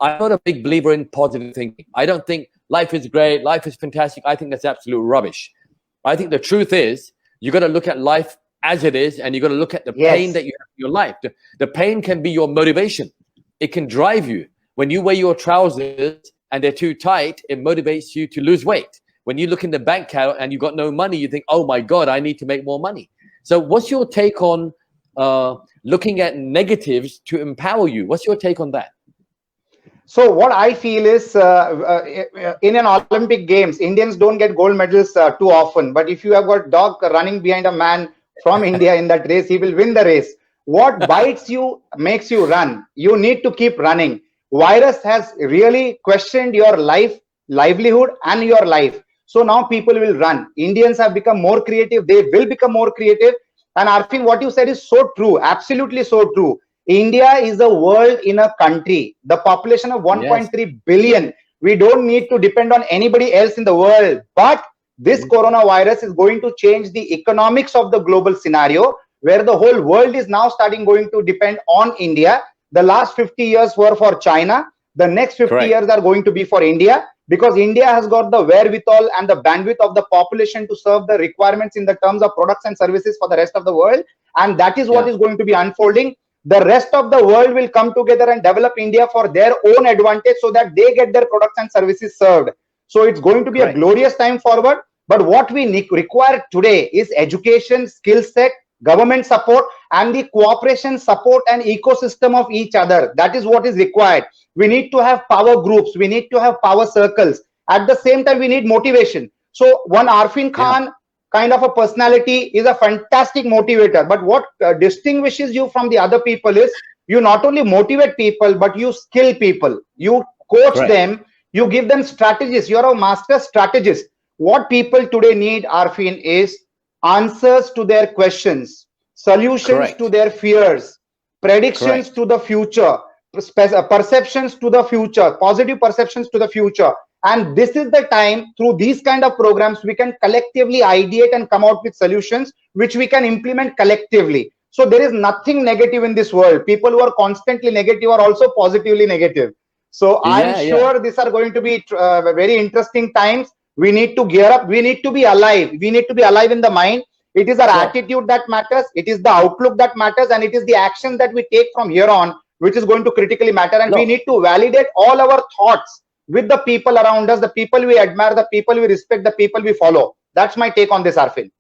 I'm not a big believer in positive thinking. I don't think life is great, life is fantastic. I think that's absolute rubbish. I think the truth is you got to look at life as it is, and you got to look at the pain that you have in your life. The pain can be your motivation. It can drive you. When you wear your trousers and they're too tight, it motivates you to lose weight. When you look in the bank account and you got no money, you think, oh my God, I need to make more money. So what's your take on looking at negatives to empower you? What's your take on that? So what I feel is in an Olympic Games, Indians don't get gold medals too often. But if you have got dog running behind a man from India in that race, he will win the race. What bites you makes you run. You need to keep running. Virus has really questioned your life, livelihood, and your life. So now people will run. Indians have become more creative. They will become more creative. And Arfeen, what you said is so true. Absolutely so true. India is a world in a country. The population of 1.3 billion. We don't need to depend on anybody else in the world. But this coronavirus is going to change the economics of the global scenario, where the whole world is now going to depend on India. The last 50 years were for China. The next 50 years are going to be for India, because India has got the wherewithal and the bandwidth of the population to serve the requirements in the terms of products and services for the rest of the world. And that is what is going to be unfolding. The rest of the world will come together and develop India for their own advantage, so that they get their products and services served. So it's going to be a glorious time forward. But what we require today is education, skill set, government support, and the cooperation, support, and ecosystem of each other. That is what is required. We need to have power groups. We need to have power circles. At the same time, we need motivation. So one Arfeen Khan kind of a personality is a fantastic motivator. But what distinguishes you from the other people is you not only motivate people, but you skill people. You coach them. You give them strategies. You are a master strategist. What people today need, Arfeen, is answers to their questions, solutions to their fears, predictions to the future, perceptions to the future, positive perceptions to the future. And this is the time, through these kind of programs, we can collectively ideate and come out with solutions which we can implement collectively. So there is nothing negative in this world. People who are constantly negative are also positively negative. So I'm sure these are going to be very interesting times. We need to gear up. We need to be alive. We need to be alive in the mind. It is our attitude that matters. It is the outlook that matters. And it is the action that we take from here on, which is going to critically matter. And we need to validate all our thoughts with the people around us, the people we admire, the people we respect, the people we follow. That's my take on this, Arfeen.